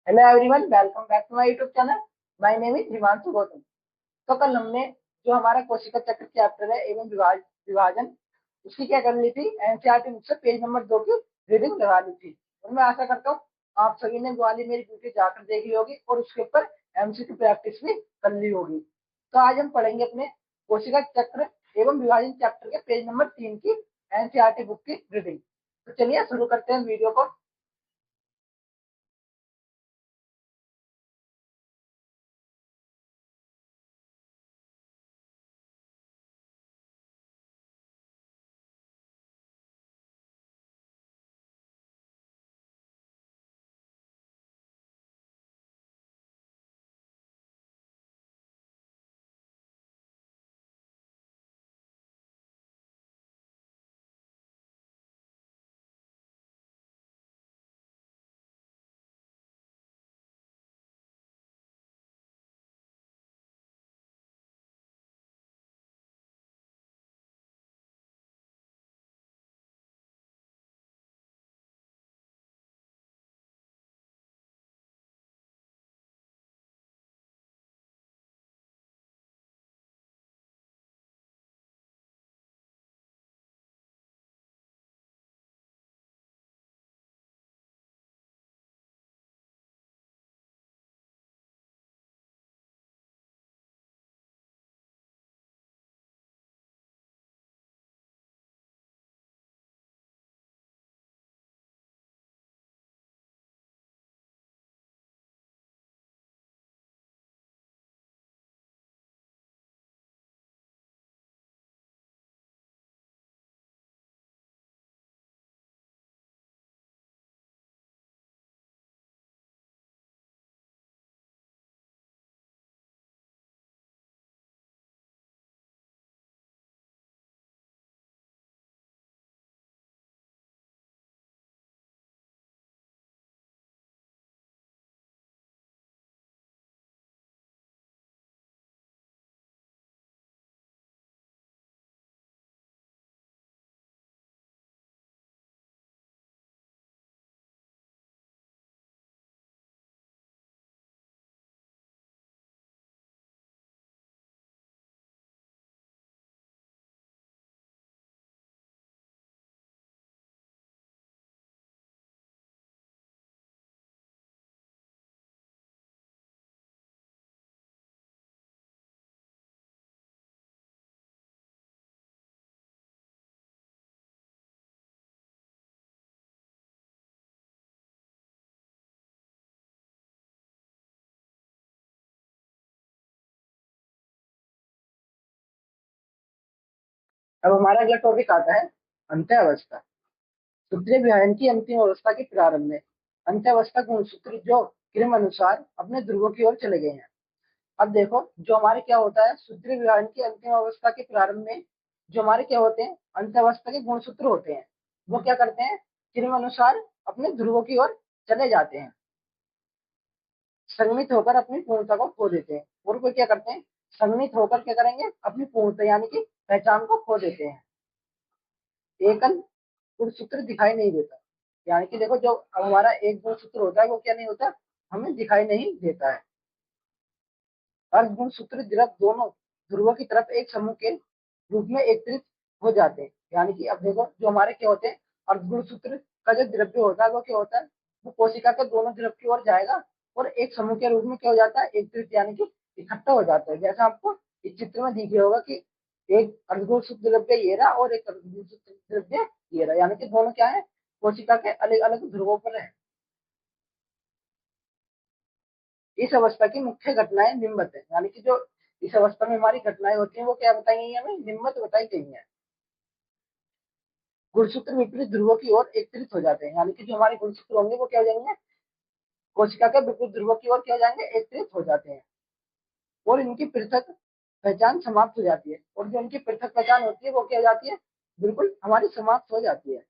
Hello everyone, welcome back to my YouTube channel. My name is Himanshu Gautam. तो कल हमने जो हमारा कोशिका चक्र चैप्टर है एवं विभाजन उसकी क्या कर ली थी, एनसीईआरटी बुक से पेज नंबर 2 की रीडिंग लगा ली थी। और मैं आशा करता हूँ आप सभी ने वो वाली मेरी वीडियो जाकर देख ली होगी और उसके ऊपर एमसीक्यू प्रैक्टिस भी कर ली होगी। तो आज हम पढ़ेंगे अपने कोशिका चक्र एवं विभाजन चैप्टर के पेज नंबर 3 की एनसीईआरटी बुक की रीडिंग। तो चलिए शुरू करते हैं वीडियो को। अब हमारा अगला टॉपिक आता है अंत्यावस्था। सूत्रीय विहायन की अंतिम अवस्था के प्रारंभ में अंत्यावस्था गुणसूत्र जो क्रम अनुसार अपने ध्रुवों की ओर चले गए हैं। अब देखो, जो हमारे क्या होता है, सूत्रीय विहायन की अंतिम अवस्था के प्रारंभ में जो हमारे क्या होते हैं, अंत्यावस्था के गुणसूत्र होते हैं, वो क्या करते हैं, क्रम अनुसार अपने ध्रुवों की ओर चले जाते हैं, संगमित होकर अपनी पूर्णता को खो देते हैं। और वो क्या करते हैं, संगमित होकर क्या करेंगे, अपनी पूर्णता यानी कि पहचान को खो देते हैं। एकल गुणसूत्र दिखाई नहीं देता, यानी कि देखो, जो हमारा एक गुणसूत्र होता है वो क्या नहीं होता, हमें दिखाई नहीं देता है। अर्ध गुणसूत्र द्रव दोनों ध्रुवों की तरफ एक समूह के रूप में एकत्रित हो जाते हैं। यानी कि अब देखो, जो हमारे क्या होते हैं, अर्ध गुणसूत्र का जो द्रव्य होता है वो क्या होता है, वो कोशिका के दोनों द्रव की ओर जाएगा और एक समूह के रूप में क्या हो जाता है, एकत्रित यानी कि इकट्ठा हो जाता है। जैसा आपको इस चित्र में दिख होगा कि एक अर्धगोलसूत्र द्रव्य ये रहा और एक अर्धगोलसूत्र द्रव्य ये रहा, यानी कि दोनों क्या है, कोशिका के अलग अलग ध्रुवों पर है। इस अवस्था की मुख्य घटनाएं निम्नवत है, यानी कि जो इस अवस्था में हमारी घटनाएं होती हैं वो क्या बताई गई है, हमें निम्नवत बताई गई है। गुणसूत्र विपरीत ध्रुवों की ओर एकत्रित हो जाते हैं, यानी कि जो हमारे गुणसूत्र होंगे वो क्या हो जाएंगे, कोशिका के विपरीत ध्रुवों की ओर क्या हो जाएंगे, एकत्रित हो जाते हैं। और इनकी पृथक पहचान समाप्त हो जाती है, और जो इनकी पृथक पहचान होती है वो क्या हो जाती है, बिल्कुल हमारी समाप्त हो जाती है।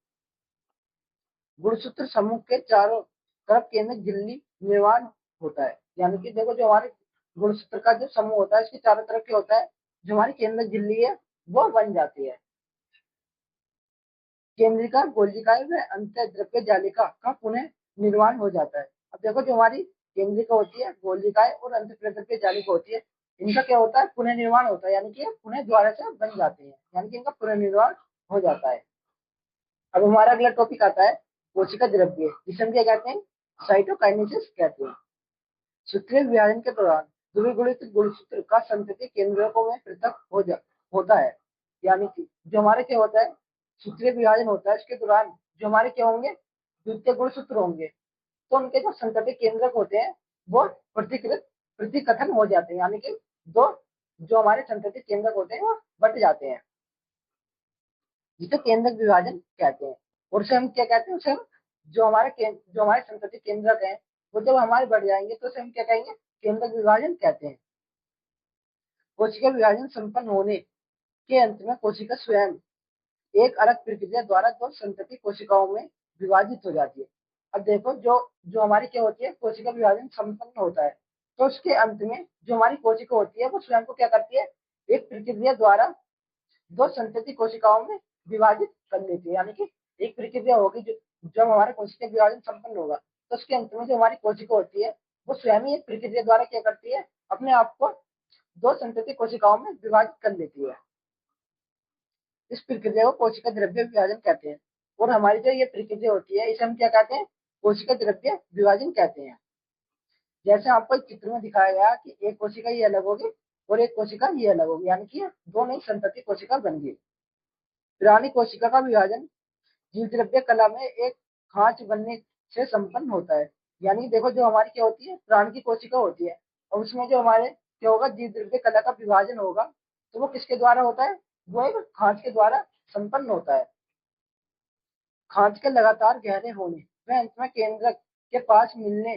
गुणसूत्र समूह के चारों तरफ केंद्र झिल्ली निर्माण होता है, यानी कि देखो, जो हमारे गुणसूत्र का जो समूह होता है इसके चारों तरफ क्या होता है, जो हमारी केंद्र झिल्ली है वो बन जाती है। केंद्रिका गोलिकाएं व अंत द्रव्य जालिका का पुनः निर्माण हो जाता है। अब देखो, जो हमारी केंद्रिका होती है, गोलिकाएं और अंतःप्रेतव्य जालिका होती है। इनका क्या होता है, पुनर्निर्माण होता है, यानी कि पुनः द्वारा से बन जाते हैं, यानी कि इनका पुनर्निर्माण हो जाता है। अब हमारा अगला टॉपिक आता है कोशिका द्रव्य, जिसे हम क्या कहते हैं, साइटोकाइनेसिस कहते हैं। सूत्रीय विभाजन के दौरान द्विगुणित गुणसूत्र का संतति केंद्रकों में पृथक होता है, यानी कि जो हमारे क्या होता है, सूत्रीय विभाजन होता है, इसके दौरान जो हमारे क्या होंगे, द्वितीय गुणसूत्र होंगे, तो उनके जो संतति केंद्रक होते हैं वो प्रतिकथन हो जाते हैं, यानी कि दो जो हमारे संतति केंद्रक होते हैं वो बट जाते हैं, जिसे केंद्रक विभाजन कहते हैं। और उसे हम क्या कहते हैं, उसे हम जो हमारे संतति केंद्रक हैं वो जब हमारे बढ़ जाएंगे तो उसे हम क्या कहेंगे, केंद्रक विभाजन कहते हैं। कोशिका विभाजन संपन्न होने के अंत में कोशिका स्वयं एक अलग प्रक्रिया द्वारा दो संतति कोशिकाओं में विभाजित हो जाती है। अब देखो, जो जो हमारी क्या होती है, कोशिका विभाजन संपन्न होता है, तो उसके अंत में जो हमारी कोशिका होती है वो स्वयं को क्या करती है, एक प्रक्रिया द्वारा दो संतति कोशिकाओं में विभाजित कर लेती है, यानी कि एक प्रक्रिया होगी जो जब हमारा कोशिका विभाजन संपन्न होगा तो उसके अंत में जो हमारी कोशिका होती है वो स्वयं ही एक प्रक्रिया द्वारा क्या करती है, अपने आप को दो संतति कोशिकाओं में विभाजित कर लेती है। इस प्रक्रिया को कोशिका द्रव्य विभाजन कहते हैं। और हमारी जो ये प्रक्रिया होती है इसे हम क्या कहते हैं, कोशिका द्रव्य विभाजन कहते हैं। जैसे आपको इस चित्र में दिखाया गया कि एक कोशिका ये अलग होगी और एक कोशिका ये अलग होगी, यानी कि दो नई संतति कोशिका बन गई। पुरानी कोशिका का विभाजन जीव द्रव्य कला में एक खांच बनने से संपन्न होता है, यानी देखो जो हमारी क्या होती है, प्राण की कोशिका होती है, और उसमें जो हमारे क्या होगा, जीव द्रव्य कला का विभाजन होगा, तो वो किसके द्वारा होता है, वो एक खांच के द्वारा संपन्न होता है। खांच के लगातार गहरे होने व अंत में केंद्रक के पास मिलने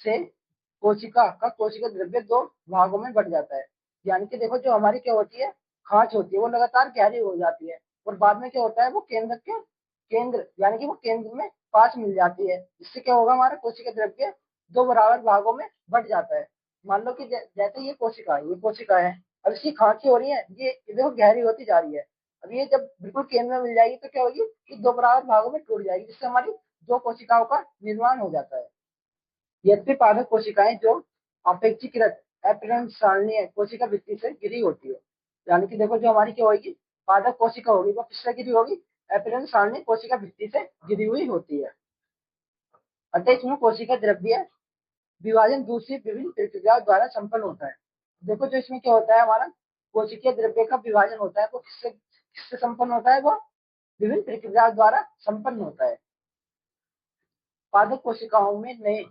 से कोशिका का कोशिका द्रव्य दो भागों में बढ़ जाता है। यानी कि देखो जो हमारी क्या होती है, खांच होती है, वो लगातार गहरी हो जाती है और बाद में क्या होता है, वो केंद्र यानी कि वो केंद्र में पास मिल जाती है, इससे क्या होगा, हमारा कोशिका द्रव्य दो बराबर भागों में बढ़ जाता है। मान लो कि जैसे ये कोशिका है, अब इसकी खांची हो रही है, ये देखो गहरी होती जा रही है। अब ये जब बिल्कुल केंद्र में मिल जाएगी तो क्या होगी, कि दो बराबर भागों में टूट जाएगी, जिससे हमारी दो कोशिकाओं का निर्माण हो जाता है। यद्यपि पादप कोशिकाएं जो अपेक्षाकृत अपीरेंस सारणीय कोशिका भित्ति से गिरी होती है, यानी कि देखो जो हमारी क्या होगी, पादप कोशिका होगी वो किससे गिरी होगी, अपीरेंस सारणीय कोशिका भित्ति से गिरी हुई होती है। अतः इसमें कोशिका द्रव्य विभाजन दूसरी विभिन्न प्रक्रियाओं द्वारा संपन्न होता है। देखो जो इसमें क्या होता है, हमारा कोशिकीय द्रव्य का विभाजन होता है वो किससे किससे संपन्न होता है, वो विभिन्न प्रक्रियाओं द्वारा संपन्न होता है। पादप कोशिकाओं में नए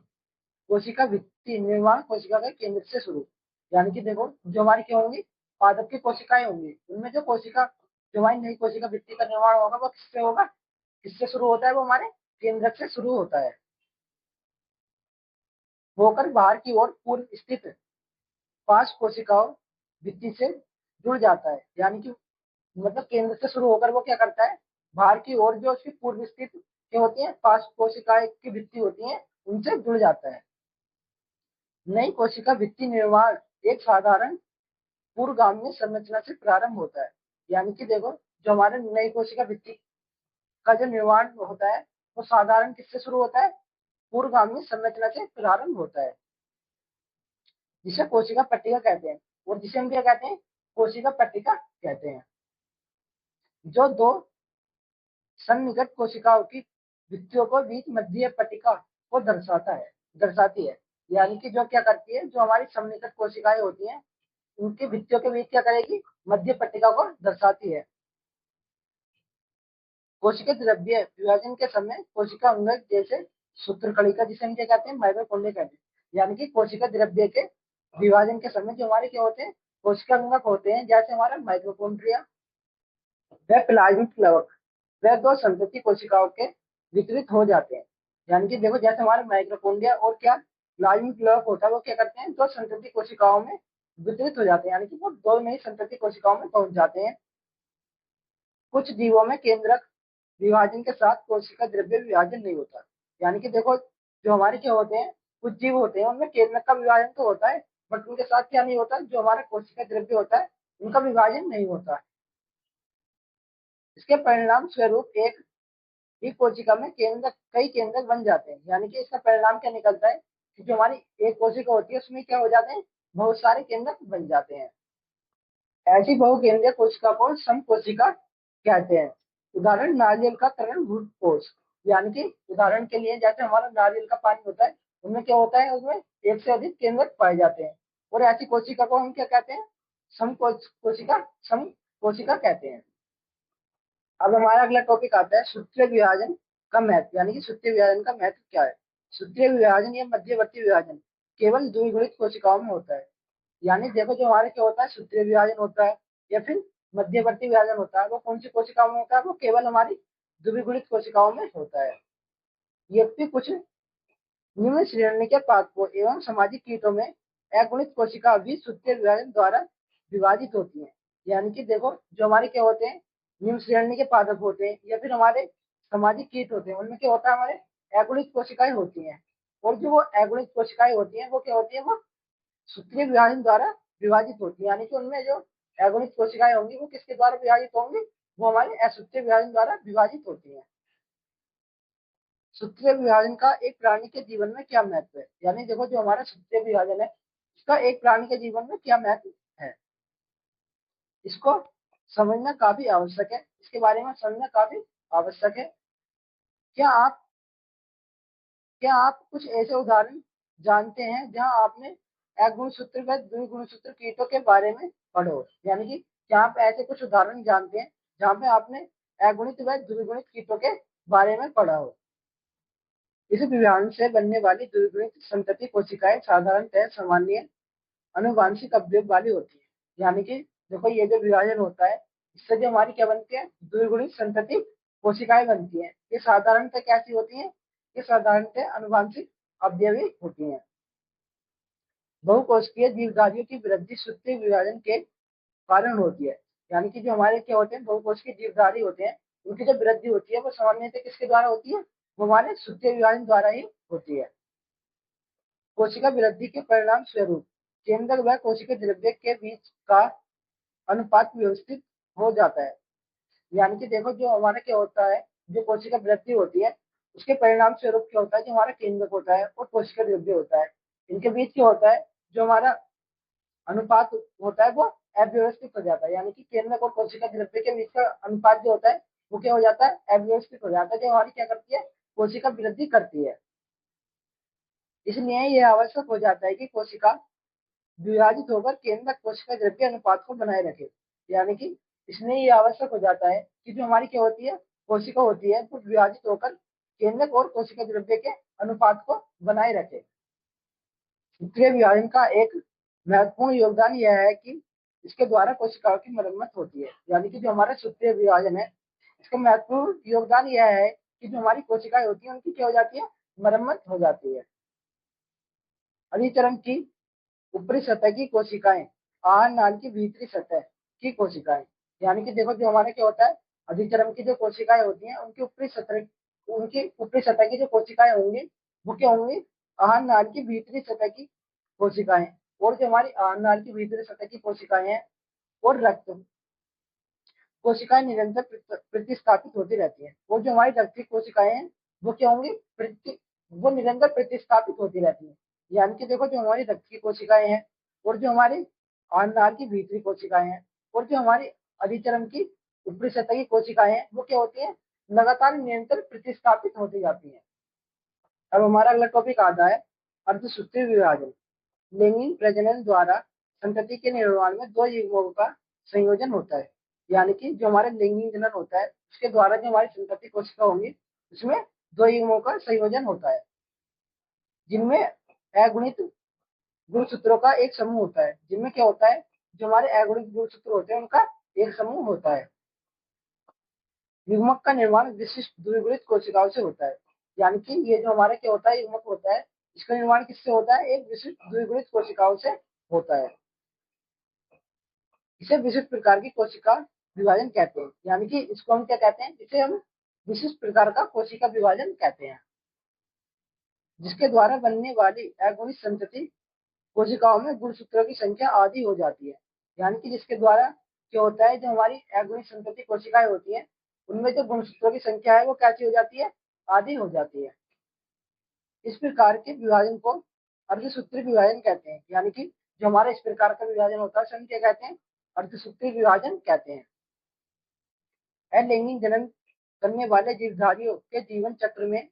कोशिका भित्ति निर्माण कोशिका के केंद्र से शुरू, यानी कि देखो जो हमारी क्या होंगी, पादप की कोशिकाएं होंगी, उनमें जो हमारी नई कोशिका भित्ति का निर्माण होगा वो किससे होगा, किससे शुरू होता है, वो हमारे केंद्र से शुरू होता है, होकर बाहर की ओर पूर्व स्थित 5 कोशिकाओं भित्ति से जुड़ जाता है। यानी कि मतलब केंद्र से शुरू होकर वो क्या करता है, बाहर की ओर जो उसकी पूर्व स्थित क्या होती है, 5 कोशिकाएं की भित्ति होती है, उनसे जुड़ जाता है। नई कोशिका भित्ति निर्माण एक साधारण पूर्वगामी संरचना से प्रारंभ होता है। यानी कि देखो जो हमारे नई कोशिका भित्ति का जो निर्माण होता है वो साधारण किससे शुरू होता है, पूर्वगामी संरचना से प्रारंभ होता है, जिसे कोशिका पट्टिका कहते हैं। और जिसे हम क्या कहते हैं, कोशिका पट्टिका कहते हैं, जो दो सन्निकट कोशिकाओं की भित्तियों को बीच मध्य पट्टिका को दर्शाती है। यानी कि जो क्या करती है, जो हमारी सन्निकट कोशिकाएं होती हैं उनकी भित्तियों के बीच क्या करेगी, मध्य पट्टिका को दर्शाती है। कोशिका द्रव्य विभाजन के समय कोशिका अंगक जैसे सूत्रकणिका, जिसे हम क्या कहते हैं, माइटोकॉन्ड्रिया कहते हैं। यानी कि कोशिका द्रव्य के विभाजन के समय जो हमारे क्या होते हैं, कोशिका अंगक होते हैं, जैसे हमारा माइटोकॉन्ड्रिया व प्लाज्मिक प्लवक, वे दो संतति कोशिकाओं के वितरित हो जाते हैं। यानी कि देखो जैसे हमारे माइटोकॉन्ड्रिया और क्या प्लाज्मिक प्लवक होता है, वो क्या करते हैं, दो संतति कोशिकाओं में वितरित हो जाते हैं, यानी कि वो दो नई संतति कोशिकाओं में पहुंच जाते हैं। कुछ जीवों में केंद्रक विभाजन के साथ कोशिका द्रव्य विभाजन नहीं होता। यानी कि देखो जो हमारे क्या होते हैं, कुछ जीव होते हैं उनमें केंद्रक का विभाजन तो होता है, बट उनके साथ क्या नहीं होता, जो हमारा कोशिका द्रव्य होता है उनका विभाजन नहीं होता। इसके परिणाम स्वरूप एक ही कोशिका में कई केंद्रक बन जाते हैं। यानी कि इसका परिणाम क्या निकलता है, कि जो हमारी एक कोशिका होती है उसमें क्या हो जाते हैं, बहुत सारे केंद्रक बन जाते हैं। ऐसी बहुकेंद्रीय कोशिका को समकोशिका कहते हैं। उदाहरण नारियल का तरणभूत कोश, यानी कि उदाहरण के लिए जैसे हमारा नारियल का पानी होता है, उनमें क्या होता है, उसमें एक से अधिक केंद्रक पाए जाते हैं, और ऐसी कोशिका को हम क्या कहते हैं, समकोशिका कहते हैं। अब हमारा अगला टॉपिक आता है सूत्रीय विभाजन का महत्व, यानी कि सूत्रीय विभाजन का महत्व क्या है। सूत्रीय विभाजन या मध्यवर्ती विभाजन केवल द्विगुणित कोशिकाओं में होता है। यानी देखो जो हमारे क्या होता है, सूत्रीय विभाजन होता है या फिर मध्यवर्ती विभाजन होता है, वो कौन सी कोशिकाओं में होता है, वो केवल हमारी द्विगुणित कोशिकाओं में होता है। ये भी कुछ निम्न श्रेणी के पादपों एवं सामाजिक कीटों में अगुणित कोशिका भी सूत्रीय विभाजन द्वारा विभाजित होती है। यानी कि देखो जो हमारे क्या होते हैं, निम्न श्रेणी के पादप होते हैं या फिर हमारे सामाजिक कीट होते हैं, उनमें क्या होता है, हमारे अगुणित कोशिकाएं होती हैं, और जो वो अगुणित कोशिकाएं होती हैं वो क्या होती है, वो सूत्रीय विभाजन द्वारा विभाजित होती है। यानी कि उनमें जो अगुणित कोशिकाएं होंगी वो किसके द्वारा विभाजित होंगी, वो हमारे असूत्रीय विभाजन द्वारा विभाजित होती है। सूत्रीय विभाजन का एक प्राणी के जीवन में क्या महत्व है, यानी देखो जो हमारा सूत्रीय विभाजन है इसका एक प्राणी के जीवन में क्या महत्व है, इसको समझना काफी आवश्यक है, इसके बारे में समझना काफी आवश्यक है। क्या आप कुछ ऐसे उदाहरण जानते हैं जहां आपने अगुणसूत्र व द्विगुणसूत्र कीटों के बारे में पढ़ो, यानी कि क्या आप ऐसे कुछ उदाहरण जानते हैं जहां पे आपने अगुणित व द्विगुणित कीटों के बारे में पढ़ा हो। इस विभाजन से बनने वाली द्विगुणित संतति कोशिकाएं साधारणतः सामान्य अनुवांशिक अवयव वाली होती है। यानी कि देखो ये जो विभाजन होता है इससे जो हमारी क्या बनती है, द्विगुणित संतति कोशिकाएं बनती हैं। ये साधारणतः कैसी होती हैं, ये साधारणतः अनुवांशिक अवयवी होती हैं। बहुकोशिकीय जीवधारियों की वृद्धि सूत्रीय विभाजन के कारण होती है। यानी कि जो हमारे क्या होते हैं, बहुकोशिकीय जीवधारी होते हैं, उनकी जो वृद्धि होती है वो सामान्यतः किसके द्वारा होती है, वो हमारे सूत्रीय विभाजन द्वारा ही होती है। कोशिका वृद्धि के परिणाम स्वरूप केंद्रक व कोशिका द्रव्य के बीच का अनुपात व्यवस्थित हो जाता है। यानी कि देखो जो हमारा क्या होता है, जो कोशिका वृद्धि होती है उसके परिणाम स्वरूप क्या होता है, जो हमारा केंद्रक होता है और कोशिका द्रव्य होता है, इनके बीच क्या होता है, जो हमारा अनुपात होता है वो अव्यवस्थित हो जाता है। यानी कि केंद्रक और कोशिका द्रव्य के बीच का अनुपात जो होता है वो क्या हो जाता है, अव्यवस्थित हो जाता है, जो हमारी क्या करती है, कोशिका वृद्धि करती है। इसलिए यह आवश्यक हो जाता है कि कोशिका विभाजित होकर केंद्रक कोशिका द्रव्य अनुपात को बनाए रखे। यानी कि इसमें ये आवश्यक हो जाता है कि जो हमारी क्या होती है, कोशिका होती है वो विभाजित होकर केंद्रक और कोशिका द्रव्य के अनुपात को बनाए रखे। सूत्रीय विभाजन का एक महत्वपूर्ण योगदान यह है कि इसके द्वारा कोशिकाओं की मरम्मत होती है। यानी कि जो हमारा सूत्रीय विभाजन है इसका महत्वपूर्ण योगदान यह है कि जो हमारी कोशिकाएं होती है उनकी क्या हो जाती है, मरम्मत हो जाती है। अधिचरण की ऊपरी सतह की कोशिकाएं, आहार नाल की भीतरी सतह की कोशिकाएं। यानी कि देखो जो हमारे क्या होता है, अधिचरण की जो कोशिकाएं होती हैं उनकी ऊपरी सतह की जो कोशिकाएं होंगी वो क्या होंगी, आहार नाल की भीतरी सतह की कोशिकाएं। और जो हमारी आहार नाल की भीतरी सतह की कोशिकाएं हैं और रक्त कोशिकाएं निरंतर प्रतिस्थापित होती रहती हैं। और जो हमारी रक्त की कोशिकाएं हैं वो क्या होंगी, वो निरंतर प्रतिस्थापित होती रहती हैं। यानी कि देखो जो हमारी रक्त की कोशिकाएं हैं और जो हमारी आहार की भीतरी कोशिकाएं हैं और जो हमारी अधिचरण की ऊपरी सतह की कोशिकाएं हैं वो क्या होती है, लगातार निरंतर प्रतिस्थापित होती जाती है। अब हमारा अगला टॉपिक आता है अर्धसूत्रीय विभाजन। लैंगिक प्रजनन द्वारा संतति के निर्माण में दो युग्मों का संयोजन होता है। यानी कि जो हमारे लैंगिक जनन होता है उसके द्वारा जो हमारी संतति कोशिका होंगी उसमें दो युग्मों का संयोजन होता है, जिनमें अगुणित गुणसूत्रों का एक समूह होता है। जिनमें क्या होता है, जो हमारे अगुणित गुणसूत्र होते हैं उनका एक समूह होता है। युग्मक का निर्माण विशिष्ट द्विगुणित कोशिकाओं से होता है। यानी कि ये जो हमारे क्या होता है, युग्मक होता है, इसका निर्माण किससे होता है, एक विशिष्ट द्विगुणित कोशिकाओं से होता है। इसे विशिष्ट प्रकार की कोशिका विभाजन कहते हैं। यानी कि इसको हम क्या कहते हैं, इसे हम विशिष्ट प्रकार का कोशिका विभाजन कहते हैं, जिसके द्वारा बनने वाली अगुणित संतति कोशिकाओं में गुणसूत्रों की संख्या आधी हो जाती है। यानी कि जिसके द्वारा क्या होता है, जो हमारी अगुणित संतति कोशिकाएं होती हैं उनमें जो गुणसूत्रों की संख्या है वो कैसी हो जाती है, आधी हो जाती है। इस प्रकार के विभाजन को अर्धसूत्री विभाजन कहते हैं। यानी कि जो हमारा इस प्रकार का विभाजन होता है उसे हम क्या कहते हैं? अर्धसूत्री विभाजन कहते हैं। अलैंगिक जनन करने वाले जीवधारियों के जीवन चक्र में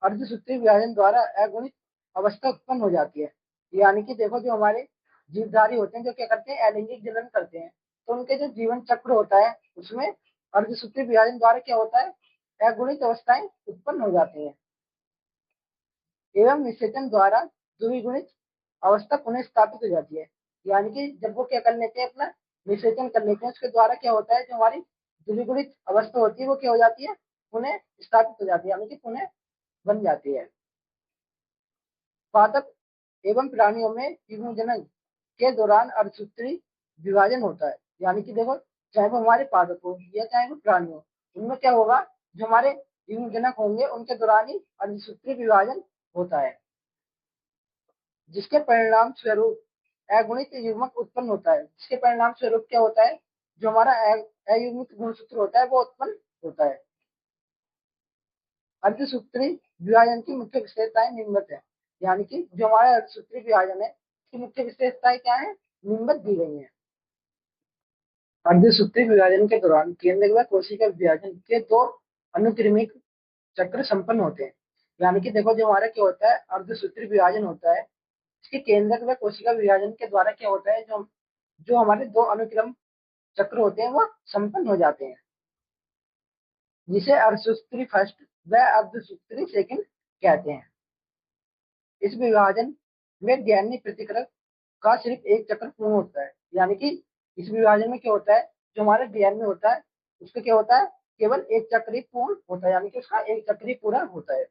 अर्धसूत्री विभाजन द्वारा अगुणित अवस्था उत्पन्न हो जाती है। यानी कि देखो, जो हमारे जीवधारी होते हैं जो क्या करते हैं? अलैंगिक जनन करते हैं, तो उनके जो जीवन चक्र होता है उसमें अर्धसूत्री विभाजन द्वारा क्या होता है? अगुणित अवस्थाएं उत्पन्न हो जाती हैं एवं निषेचन द्वारा द्विगुणित अवस्था पुनः स्थापित हो जाती है। यानी कि जब वो क्या कर लेते हैं? अपना निषेचन कर लेते हैं, उसके द्वारा क्या होता है? जो हमारी द्विगुणित अवस्था होती है वो क्या हो जाती है? पुनः स्थापित हो जाती है, यानी कि पुनः बन जाती है। पादप एवं प्राणियों में युग्मजनन के दौरान अर्धसूत्री विभाजन होता है। यानी कि देखो, चाहे वो हमारे पादप हो या चाहे वो प्राणी हो, उनमें क्या होगा? जो हमारे युग्मजनक होंगे उनके दौरान ही अर्धसूत्री विभाजन होता है, जिसके परिणाम स्वरूप अगुणित युग्मक उत्पन्न होता है। जिसके परिणाम स्वरूप क्या होता है? जो हमारा अयुग्मित गुणसूत्र होता है वो उत्पन्न होता है। अर्धसूत्री विभाजन की मुख्य विशेषताएं निम्नलिखित है। यानी कि जो हमारा अर्धसूत्री विभाजन है उसकी मुख्य विशेषताएं क्या है? निम्नलिखित दी गई है। अर्धसूत्री विभाजन के दौरान केंद्रक व कोशिका विभाजन के दो अनुक्रमिक चक्र संपन्न होते हैं। यानी कि देखो, जो हमारा क्या होता है? अर्धसूत्री विभाजन होता है, इसके केंद्रक व कोशिका विभाजन के द्वारा क्या होता है? जो जो हमारे दो अनुक्रम चक्र होते हैं वो संपन्न हो जाते हैं, जिसे अर्धसूत्री फर्स्ट व अर्धसूत्री सेकंड कहते हैं। इस विभाजन में डीएनए प्रतिकृत का सिर्फ एक चक्र पूर्ण होता है। यानी कि इस विभाजन में क्या होता है? जो हमारा डीएनए होता है उसका क्या होता है? केवल एक चक्र ही पूर्ण होता है, यानी कि उसका एक चक्र ही पूरा होता है।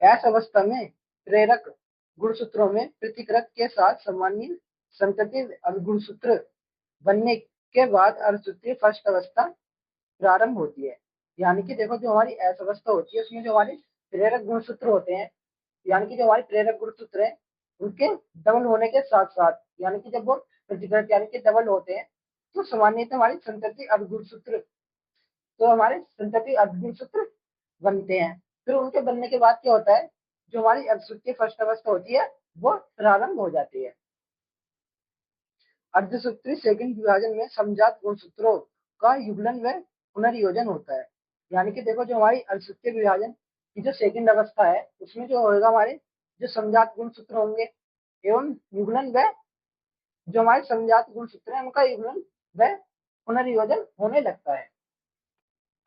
ऐसी अवस्था में प्रेरक गुणसूत्रों में प्रतिकृत के साथ सामान्य संतति गुणसूत्र बनने के बाद अर्धसूत्री फर्स्ट अवस्था प्रारंभ होती है। यानी कि देखो, जो हमारी ऐसी अवस्था होती है उसमें जो हमारे प्रेरक गुणसूत्र होते हैं, यानी कि जो हमारे प्रेरक गुणसूत्र हैं उनके डबल होने के साथ साथ, यानी कि जब वो प्रतिकृत यानी कि डबल होते हैं तो सामान्यतः हमारी संतति अर्धगुणसूत्र तो हमारे संतति अर्धगुणसूत्र बनते हैं। फिर उनके बनने के बाद क्या होता है? जो हमारी अर्धसूत्री फर्स्ट अवस्था होती है वो प्रारंभ हो जाती है। अर्धसूत्री सेकंड विभाजन में समजात गुणसूत्रों का युगलन व पुनर्योजन होता है। यानी कि देखो, जो हमारी अर्धसूत्री विभाजन की जो सेकंड अवस्था है उसमें जो होगा, हमारे जो समजात गुणसूत्र होंगे एवं युगलन व जो हमारे समजात गुणसूत्र है उनका युगलन व पुनर्योजन होने लगता है।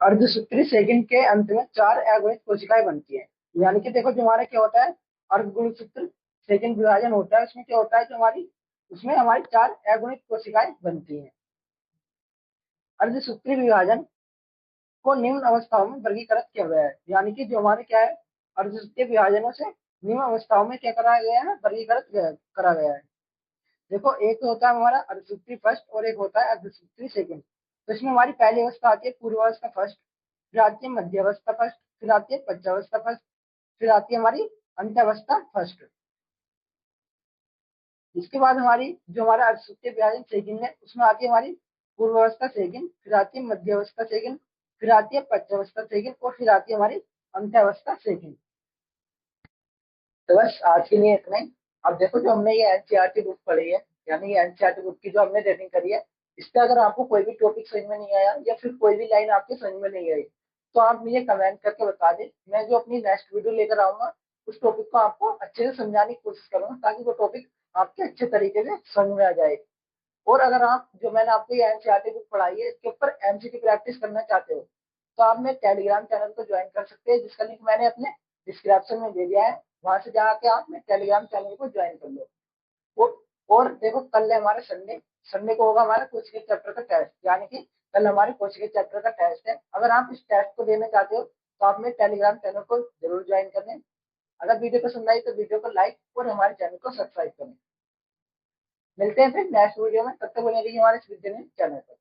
अर्धसूत्री सेकंड के अंत में चार अगुणित कोशिकाएं बनती है। यानी कि देखो, जो हमारा क्या होता है? अर्धगुणसूत्र सेकंड विभाजन होता है, उसमें क्या होता है? जो हमारी उसमें हमारी चार अगुणित कोशिकाएं बनती हैं। अर्धसूत्री विभाजन को निम्न अवस्थाओं में वर्गीकृत किया गया है। यानी कि जो हमारे क्या है? अर्धसूत्री विभाजनों से निम्न अवस्थाओं में क्या कराया गया है? वर्गीकृत करा गया है। देखो, एक होता है हमारा अर्धसूत्री फर्स्ट और एक होता है अर्धसूत्री सेकंड। तो इसमें हमारी पहली अवस्था आती है पूर्वावस्था फर्स्ट, फिर आती है मध्यावस्था फर्स्ट, फिर आती है पश्चावस्था फर्स्ट, फिर आती है हमारी अंत्यावस्था फर्स्ट। इसके बाद हमारी जो हमारा अर्धसूत्री विभाजन सेकंड है उसमें आती है हमारी पूर्वावस्था सेकंड, फिर आती है मध्यावस्था सेकंड, फिर आती है पश्चावस्था सेकंड और फिर आती है हमारी अंत्यावस्था सेकंड। तो बस आज के लिए इतना ही। अब देखो, जो हमने ये एनसीईआरटी बुक पढ़ी है, यानी ये एनसीईआरटी बुक की जो हमने रीडिंग करी है, इससे अगर आपको कोई भी टॉपिक समझ में नहीं आया या फिर कोई भी लाइन आपके समझ में नहीं आई तो आप मुझे कमेंट करके बता दें। मैं जो अपनी नेक्स्ट वीडियो लेकर आऊंगा उस टॉपिक को आपको अच्छे से समझाने की कोशिश करूंगा ताकि वो टॉपिक आपके अच्छे तरीके से समझ में आ जाए। और अगर आप जो मैंने आपको ये एनसीईआरटी बुक पढ़ाई है इसके ऊपर एमसीक्यू प्रैक्टिस करना चाहते हो तो आप मेरे टेलीग्राम चैनल को ज्वाइन कर सकते हैं, जिसका लिंक मैंने अपने डिस्क्रिप्शन में दे दिया है। वहां से जाके आप मेरे टेलीग्राम चैनल को ज्वाइन कर लो। और देखो, कल है हमारा संडे। संडे को होगा हमारा कोचिंग चैप्टर का टेस्ट, यानी कि कल हमारे कोचिंग चैप्टर का टेस्ट है। अगर आप इस टेस्ट को देना चाहते हो तो आप मेरे टेलीग्राम चैनल को जरूर ज्वाइन कर लें। अगर वीडियो पसंद आई तो वीडियो को लाइक और हमारे चैनल को सब्सक्राइब करें। मिलते हैं फिर नेक्स्ट वीडियो में, तब तक बने रहिए हमारे इस विद्या चैनल पर।